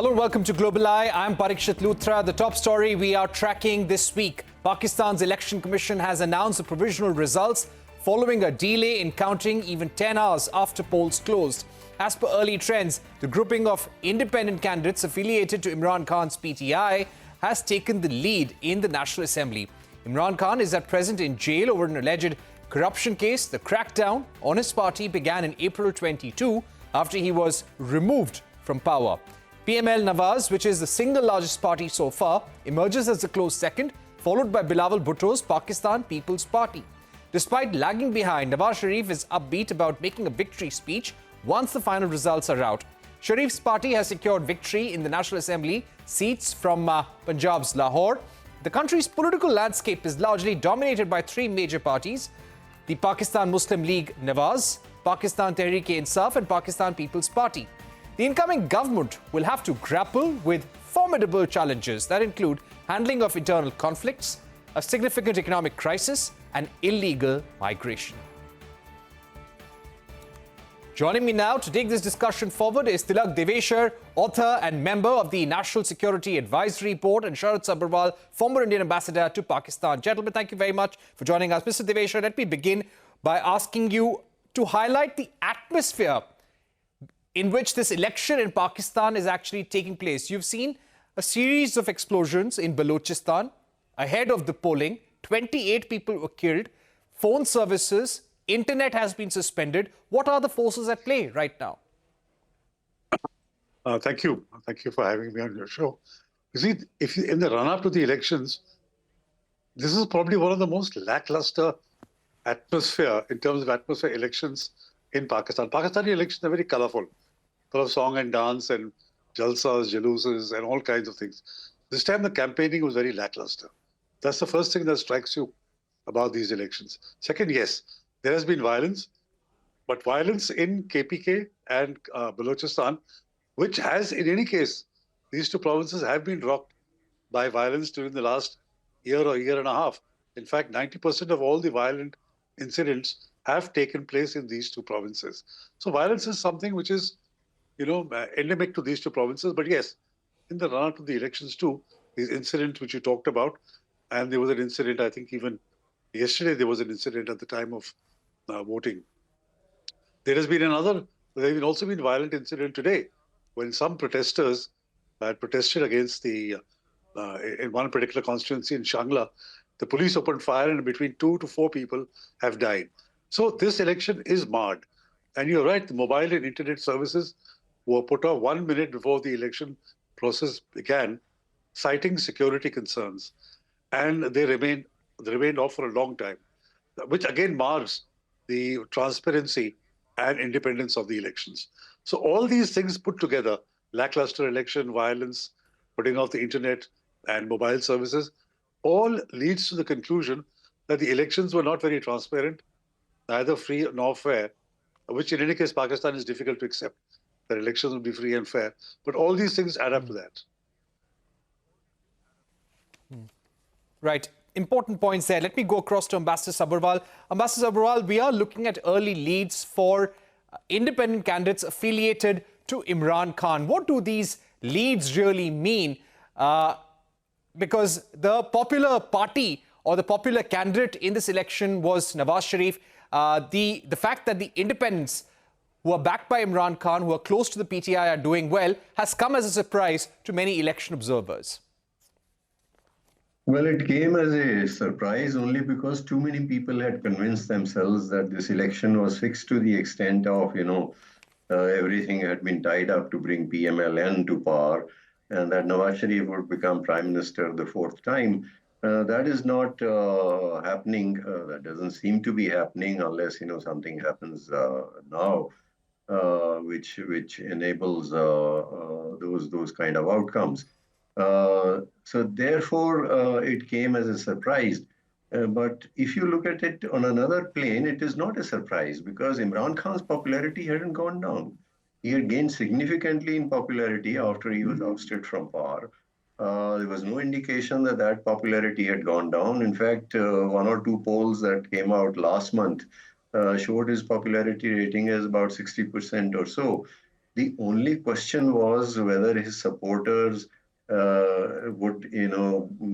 Hello and welcome to Global Eye. I'm Parikshit Luthra. The top story we are tracking this week. Pakistan's Election Commission has announced the provisional results following a delay in counting even 10 hours after polls closed. As per early trends, the grouping of independent candidates affiliated to Imran Khan's PTI has taken the lead in the National Assembly. Imran Khan is at present in jail over an alleged corruption case. The crackdown on his party began in April 22 after he was removed from power. PML-Nawaz, which is the single largest party so far, emerges as the close second, followed by Bilawal Bhutto's Pakistan People's Party. Despite lagging behind, Nawaz Sharif is upbeat about making a victory speech once the final results are out. Sharif's party has secured victory in the National Assembly seats from Punjab's Lahore. The country's political landscape is largely dominated by three major parties: the Pakistan Muslim League-Nawaz, Pakistan Tehreek-e-Insaf and Pakistan People's Party. The incoming government will have to grapple with formidable challenges that include handling of internal conflicts, a significant economic crisis, and illegal migration. Joining me now to take this discussion forward is Tilak Devasher, author and member of the National Security Advisory Board, and Sharat Sabharwal, former Indian ambassador to Pakistan. Gentlemen, thank you very much for joining us. Mr. Devasher, let me begin by asking you to highlight the atmosphere in which this election in Pakistan is actually taking place. You've seen a series of explosions in Balochistan ahead of the polling. 28 people were killed. Phone services, internet has been suspended. What are the forces at play right now? Thank you. Thank you for having me on your show. You see, in the run-up to the elections, this is probably one of the most lackluster atmosphere in terms of atmosphere elections in Pakistan. Pakistani elections are very colorful, full of song and dance and jalsas, jaluses and all kinds of things. This time the campaigning was very lackluster. That's the first thing that strikes you about these elections. Second, yes, there has been violence, but violence in KPK and Balochistan, which has, in any case, these two provinces have been rocked by violence during the last year or year and a half. In fact, 90% of all the violent incidents have taken place in these two provinces. So violence is something which is, endemic to these two provinces. But yes, in the run-up to the elections too, these incidents which you talked about, and there was an incident, I think even yesterday there was an incident at the time of voting. There has also been violent incident today when some protesters had protested against in one particular constituency in Shangla. The police opened fire and between 2 to 4 people have died. So this election is marred. And you're right, the mobile and internet services were put off 1 minute before the election process began, citing security concerns. And they remained off for a long time, which again mars the transparency and independence of the elections. So all these things put together, lackluster election, violence, putting off the internet and mobile services, all leads to the conclusion that the elections were not very transparent, neither free nor fair, which in any case Pakistan is difficult to accept, that elections will be free and fair. But all these things add up to that. Right. Important points there. Let me go across to Ambassador Sabharwal. Ambassador Sabharwal, we are looking at early leads for independent candidates affiliated to Imran Khan. What do these leads really mean? Because the popular party or the popular candidate in this election was Nawaz Sharif. The fact that the independents who are backed by Imran Khan, who are close to the PTI, are doing well, has come as a surprise to many election observers. Well, it came as a surprise only because too many people had convinced themselves that this election was fixed to the extent of, everything had been tied up to bring PML-N to power, and that Nawaz Sharif would become Prime Minister the 4th time. That is not happening. That doesn't seem to be happening unless, something happens now, which enables those kind of outcomes. So therefore, it came as a surprise. But if you look at it on another plane, it is not a surprise because Imran Khan's popularity hadn't gone down. He had gained significantly in popularity after he was ousted from power. There was no indication that popularity had gone down. In fact, 1 or 2 polls that came out last month showed his popularity rating as about 60% or so. The only question was whether his supporters would,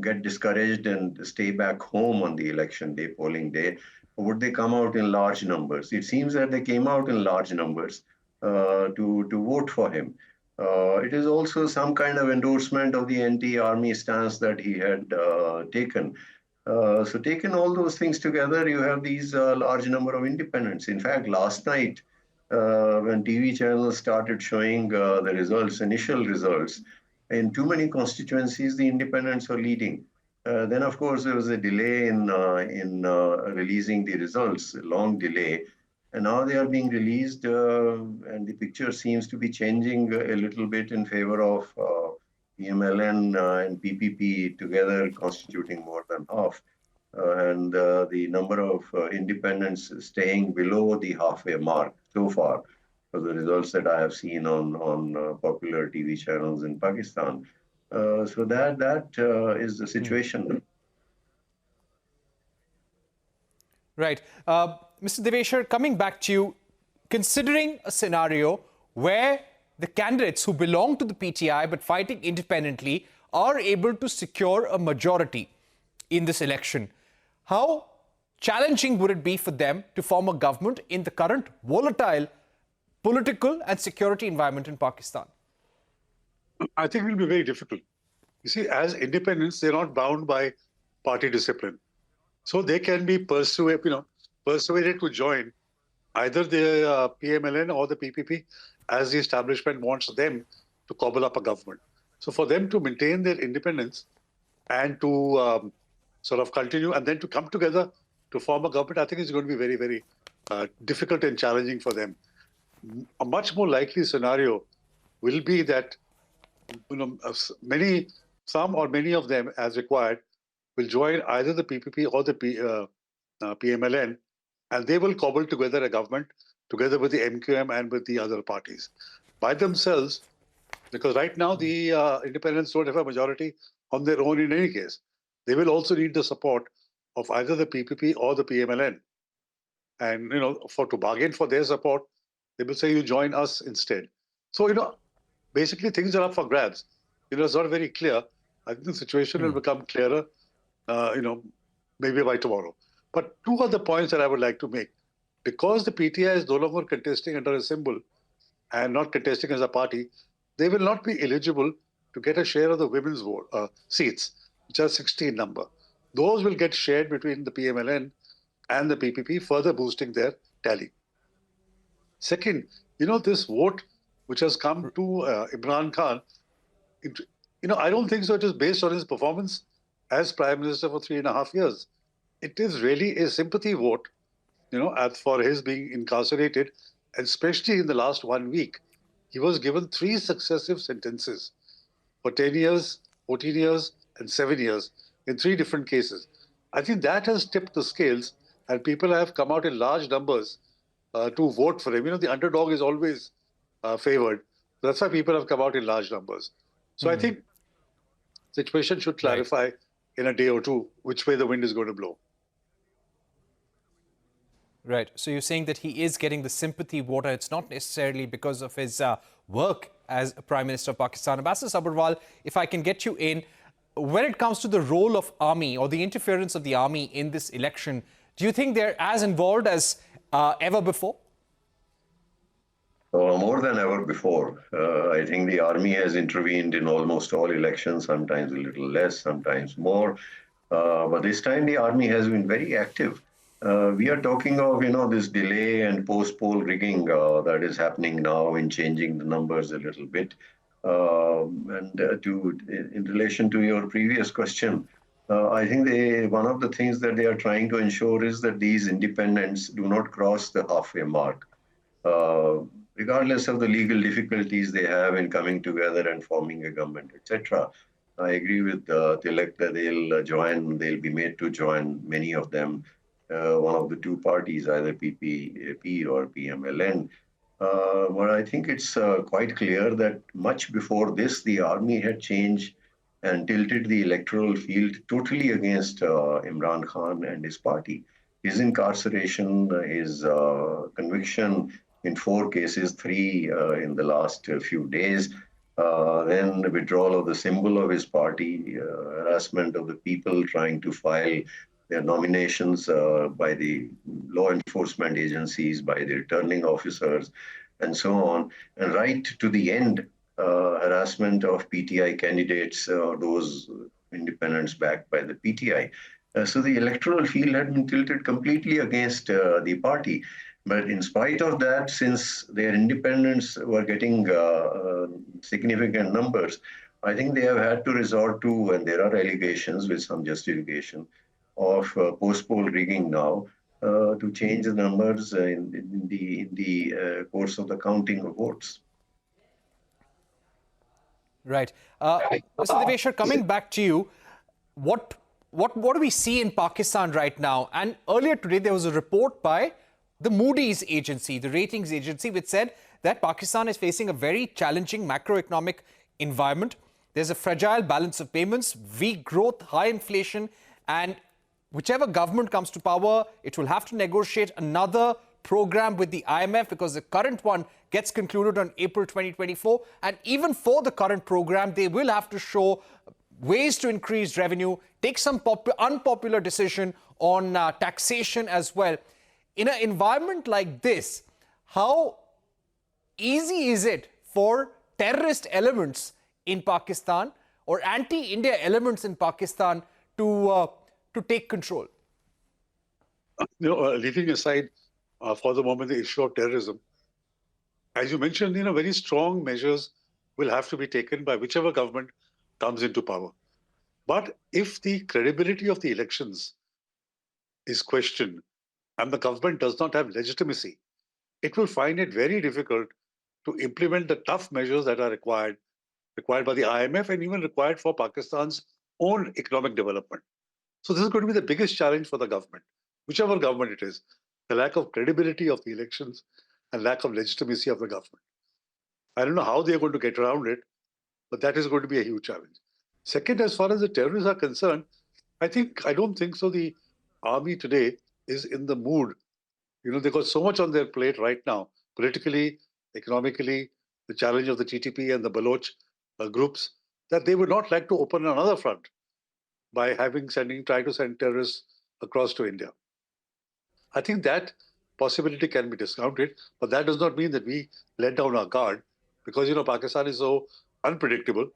get discouraged and stay back home on the election day, polling day, or would they come out in large numbers? It seems that they came out in large numbers to vote for him. It is also some kind of endorsement of the anti-army stance that he had taken. So taking all those things together, you have these large number of independents. In fact, last night, when TV channels started showing the results, initial results, in too many constituencies, the independents were leading. Then, of course, there was a delay in releasing the results, a long delay. And now they are being released, and the picture seems to be changing a little bit in favor of PML-N and PPP together constituting more than half. And the number of independents staying below the halfway mark so far, for the results that I have seen on popular TV channels in Pakistan. So that is the situation. Right. Mr. Devasher, coming back to you, considering a scenario where the candidates who belong to the PTI but fighting independently are able to secure a majority in this election, how challenging would it be for them to form a government in the current volatile political and security environment in Pakistan? I think it will be very difficult. You see, as independents, they're not bound by party discipline. So they can be persuaded to join either the PML-N or the PPP as the establishment wants them to cobble up a government. So for them to maintain their independence and to sort of continue and then to come together to form a government, I think it's going to be very, very difficult and challenging for them. A much more likely scenario will be that some or many of them, as required, will join either the PPP or the PML-N, and they will cobble together a government together with the MQM and with the other parties. By themselves, because right now the independents don't have a majority on their own in any case. They will also need the support of either the PPP or the PML-N. And, to bargain for their support, they will say, you join us instead. So, basically things are up for grabs. It's not very clear. I think the situation will become clearer, maybe by tomorrow. But two other points that I would like to make. Because the PTI is no longer contesting under a symbol and not contesting as a party, they will not be eligible to get a share of the women's vote seats, which are 16 number. Those will get shared between the PML-N and the PPP, further boosting their tally. Second, this vote which has come to Imran Khan, I don't think so. It is based on his performance as Prime Minister for 3.5 years. It is really a sympathy vote, for his being incarcerated, and especially in the last 1 week. He was given 3 successive sentences for 10 years, 14 years, and 7 years in 3 different cases. I think that has tipped the scales, and people have come out in large numbers to vote for him. The underdog is always favored. That's why people have come out in large numbers. So I think the situation should clarify in a day or two which way the wind is going to blow. Right. So you're saying that he is getting the sympathy vote, and it's not necessarily because of his work as Prime Minister of Pakistan. Ambassador Sabharwal, if I can get you in, when it comes to the role of army or the interference of the army in this election, do you think they're as involved as ever before? More than ever before. I think the army has intervened in almost all elections, sometimes a little less, sometimes more. But this time the army has been very active. We are talking of, this delay and post-poll rigging that is happening now in changing the numbers a little bit. In relation to your previous question, I think one of the things that they are trying to ensure is that these independents do not cross the halfway mark, regardless of the legal difficulties they have in coming together and forming a government, etc. I agree with Tilak that they'll be made to join, many of them, one of the 2 parties, either PPP or PML-N. But I think it's quite clear that much before this, the army had changed and tilted the electoral field totally against Imran Khan and his party. His incarceration, his conviction in 4 cases, 3 in the last few days. Then the withdrawal of the symbol of his party, harassment of the people trying to file their nominations by the law enforcement agencies, by the returning officers, and so on. And right to the end, harassment of PTI candidates, those independents backed by the PTI. So the electoral field had been tilted completely against the party. But in spite of that, since their independents were getting significant numbers, I think they have had to resort to, and there are allegations with some justification, of post-poll rigging now to change the numbers in the course of the counting of votes. Right. Mr. Devasher, coming back to you, what do we see in Pakistan right now? And earlier today, there was a report by the Moody's agency, the ratings agency, which said that Pakistan is facing a very challenging macroeconomic environment. There's a fragile balance of payments, weak growth, high inflation, and whichever government comes to power, it will have to negotiate another program with the IMF because the current one gets concluded on April 2024. And even for the current program, they will have to show ways to increase revenue, take some unpopular decision on taxation as well. In an environment like this, how easy is it for terrorist elements in Pakistan or anti-India elements in Pakistan to take control? Leaving aside for the moment the issue of terrorism, as you mentioned, very strong measures will have to be taken by whichever government comes into power. But if the credibility of the elections is questioned and the government does not have legitimacy, it will find it very difficult to implement the tough measures that are required by the IMF and even required for Pakistan's own economic development. So this is going to be the biggest challenge for the government, whichever government it is, the lack of credibility of the elections and lack of legitimacy of the government. I don't know how they're going to get around it, but that is going to be a huge challenge. Second, as far as the terrorists are concerned, I don't think so. The army today is in the mood. They've got so much on their plate right now, politically, economically, the challenge of the TTP and the Baloch groups, that they would not like to open another front by try to send terrorists across to India. I think that possibility can be discounted, but that does not mean that we let down our guard because, Pakistan is so unpredictable.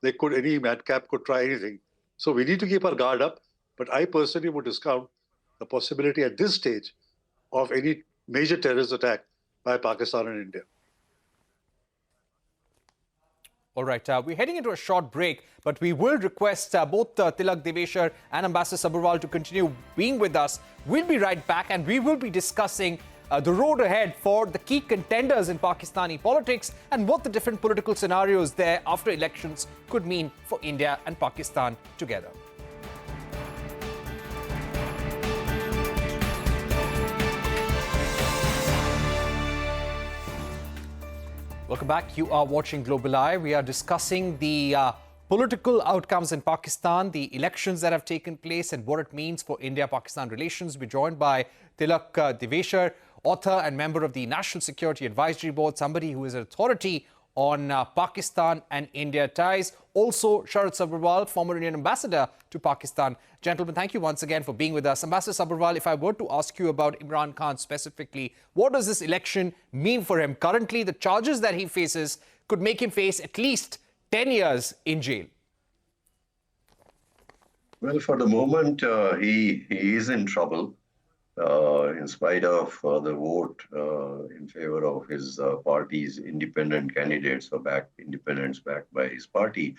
Any madcap could try anything. So we need to keep our guard up, but I personally would discount the possibility at this stage of any major terrorist attack by Pakistan and India. All right, we're heading into a short break, but we will request both Tilak Devasher and Ambassador Sabharwal to continue being with us. We'll be right back and we will be discussing the road ahead for the key contenders in Pakistani politics and what the different political scenarios there after elections could mean for India and Pakistan together. Welcome back. You are watching Global Eye. We are discussing the political outcomes in Pakistan, the elections that have taken place and what it means for India-Pakistan relations. We're joined by Tilak Devasher, author and member of the National Security Advisory Board, somebody who is an authority on Pakistan and India ties. Also, Sharat Sabharwal, former Indian ambassador to Pakistan. Gentlemen, thank you once again for being with us. Ambassador Sabharwal, if I were to ask you about Imran Khan specifically, what does this election mean for him? Currently, the charges that he faces could make him face at least 10 years in jail. Well, for the moment, he is in trouble. In spite of the vote in favor of his party's independent candidates or independents backed by his party.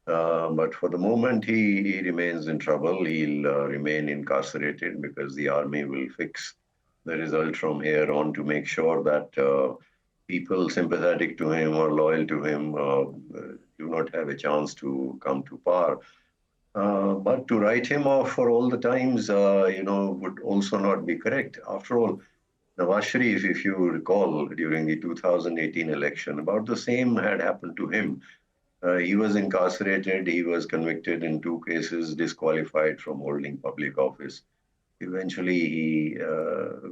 But for the moment, he remains in trouble. He'll remain incarcerated because the army will fix the result from here on to make sure that people sympathetic to him or loyal to him do not have a chance to come to power. But to write him off for all the times, would also not be correct. After all, Nawaz Sharif, if you recall, during the 2018 election, about the same had happened to him. He was incarcerated, he was convicted in 2 cases, disqualified from holding public office. Eventually, he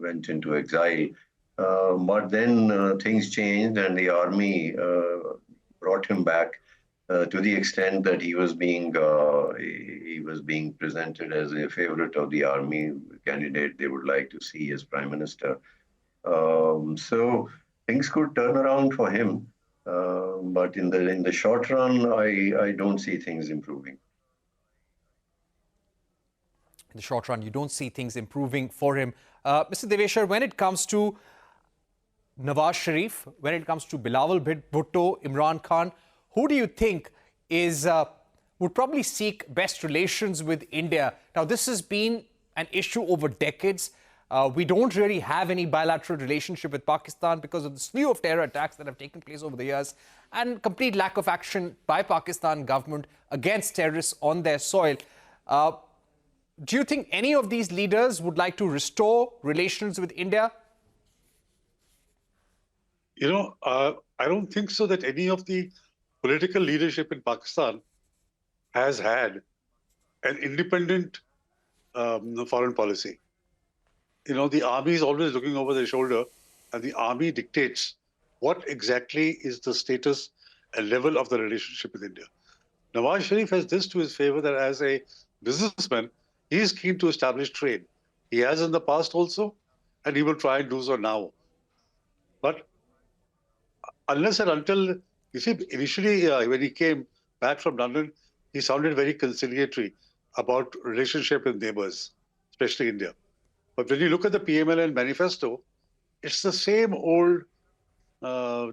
went into exile But then things changed, and the army brought him back to the extent that he was being presented as a favorite of the army candidate they would like to see as prime minister. So things could turn around for him, but in the short run, I don't see things improving. In the short run, you don't see things improving for him. Mr. Devasher, when it comes to Nawaz Sharif, when it comes to Bilawal Bhutto, Imran Khan, who do you think would probably seek best relations with India? Now, this has been an issue over decades. We don't really have any bilateral relationship with Pakistan because of the slew of terror attacks that have taken place over the years and complete lack of action by Pakistan government against terrorists on their soil. Do you think any of these leaders would like to restore relations with India? I don't think so that any of the political leadership in Pakistan has had an independent foreign policy. The army is always looking over their shoulder, and the army dictates what exactly is the status and level of the relationship with India. Nawaz Sharif has this to his favor, that as a businessman, he is keen to establish trade. He has in the past also, and he will try and do so now. But unless and until, you see, initially when he came back from London, he sounded very conciliatory about relationship with neighbors, especially India. But when you look at the PML-N manifesto, it's the same old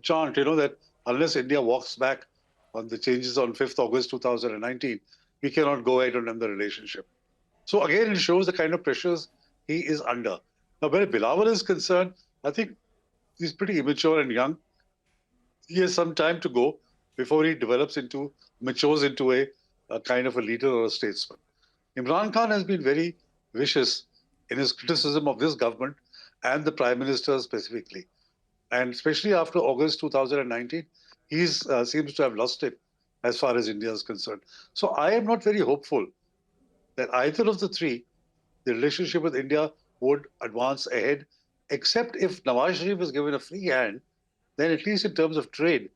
chant, that unless India walks back on the changes on 5th August 2019, we cannot go ahead and end the relationship. So again, it shows the kind of pressures he is under. Now, where Bilawal is concerned, I think he's pretty immature and young. He has some time to go before he matures into a kind of a leader or a statesman. Imran Khan has been very vicious in his criticism of this government and the Prime Minister specifically. And especially after August 2019, he seems to have lost it as far as India is concerned. So I am not very hopeful that either of the three, the relationship with India would advance ahead, except if Nawaz Sharif is given a free hand, then at least in terms of trade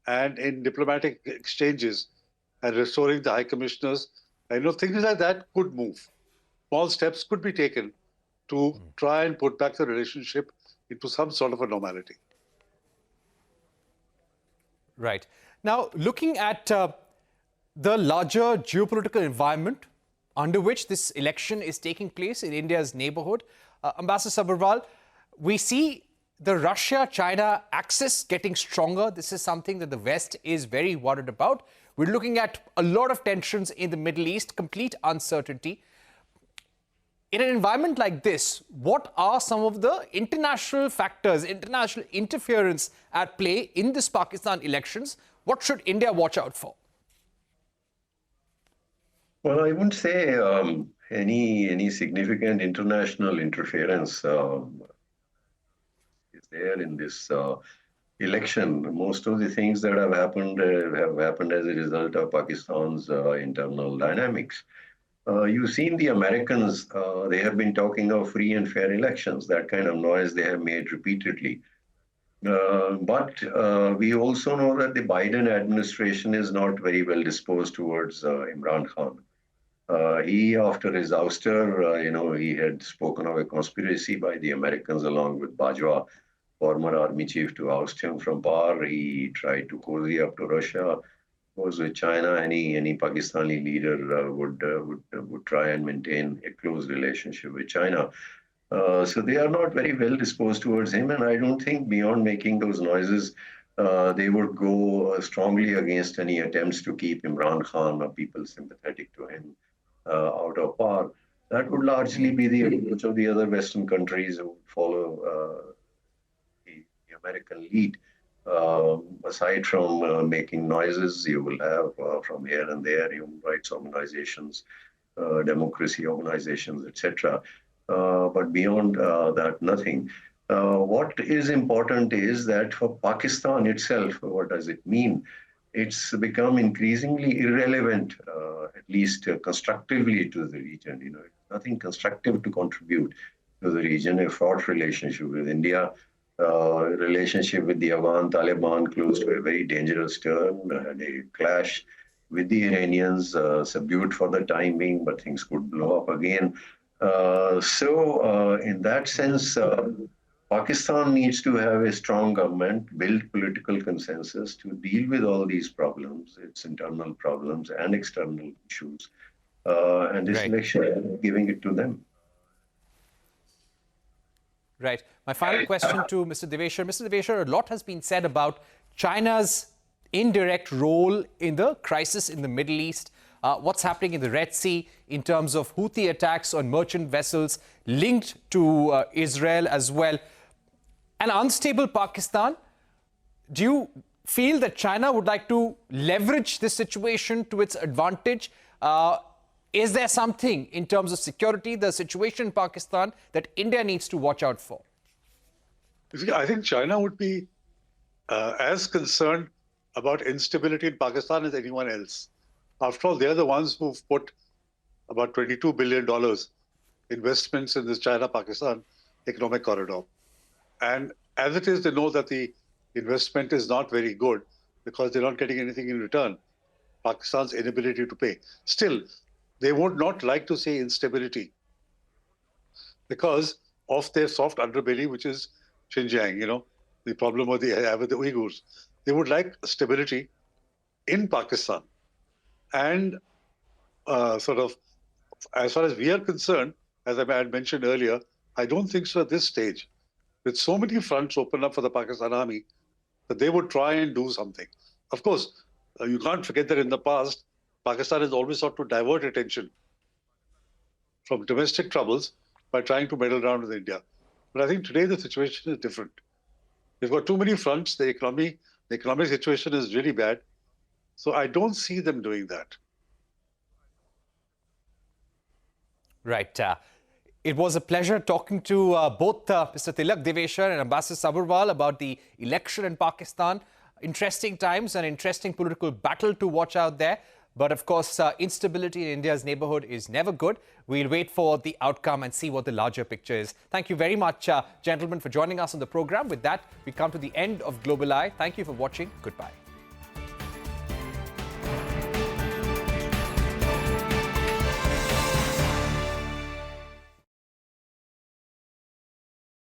and in diplomatic exchanges and restoring the high commissioners, things like that could move. Small steps could be taken to try and put back the relationship into some sort of a normality. Right. Now, looking at the larger geopolitical environment under which this election is taking place in India's neighborhood, Ambassador Sabharwal, we see the Russia-China axis getting stronger. This is something that the West is very worried about. We're looking at a lot of tensions in the Middle East, complete uncertainty. In an environment like this, what are some of the international factors, international interference at play in this Pakistan elections? What should India watch out for? Well, I wouldn't say any significant international interference is there in this election. Most of the things that have happened as a result of Pakistan's internal dynamics. You've seen the Americans, they have been talking of free and fair elections, that kind of noise they have made repeatedly. But we also know that the Biden administration is not very well disposed towards Imran Khan. He, after his ouster, he had spoken of a conspiracy by the Americans along with Bajwa, former army chief, to oust him from power. He tried to cozy up to Russia. Was with China, any Pakistani leader would try and maintain a close relationship with China. So they are not very well disposed towards him, and I don't think beyond making those noises, they would go strongly against any attempts to keep Imran Khan or people sympathetic to him out of power. That would largely be the approach of the other Western countries who would follow the American lead. Aside from making noises, you will have from here and there human rights organizations, democracy organizations, etc. But beyond that, nothing. What is important is that for Pakistan itself, what does it mean? It's become increasingly irrelevant, at least constructively, to the region. Nothing constructive to contribute to the region. A fraught relationship with India, relationship with the Afghan Taliban close to a very dangerous turn, had a clash with the Iranians, subdued for the time being, but things could blow up again. So in that sense, Pakistan needs to have a strong government, build political consensus to deal with all these problems, its internal problems and external issues. And this election, giving it to them. Right. My final question to Mr. Devasher. Mr. Devasher, a lot has been said about China's indirect role in the crisis in the Middle East. What's happening in the Red Sea in terms of Houthi attacks on merchant vessels linked to Israel as well. An unstable Pakistan. Do you feel that China would like to leverage this situation to its advantage? Is there something in terms of security, the situation in Pakistan, that India needs to watch out for? I think China would be as concerned about instability in Pakistan as anyone else. After all, they're the ones who've put about $22 billion investments in this China-Pakistan economic corridor. And as it is, they know that the investment is not very good because they're not getting anything in return. Pakistan's inability to pay. Still, they would not like to say instability because of their soft underbelly, which is Xinjiang, the problem they have with the Uyghurs. They would like stability in Pakistan. And sort of, as far as we are concerned, as I had mentioned earlier, I don't think so at this stage. With so many fronts open up for the Pakistan army, that they would try and do something. Of course, you can't forget that in the past, Pakistan has always sought to divert attention from domestic troubles by trying to meddle around with India. But I think today the situation is different. They've got too many fronts. The economic situation is really bad. So I don't see them doing that. Right. It was a pleasure talking to both Mr. Tilak Devasher and Ambassador Sabharwal about the election in Pakistan. Interesting times, an interesting political battle to watch out there. But of course, instability in India's neighborhood is never good. We'll wait for the outcome and see what the larger picture is. Thank you very much, gentlemen, for joining us on the program. With that, we come to the end of Global Eye. Thank you for watching. Goodbye.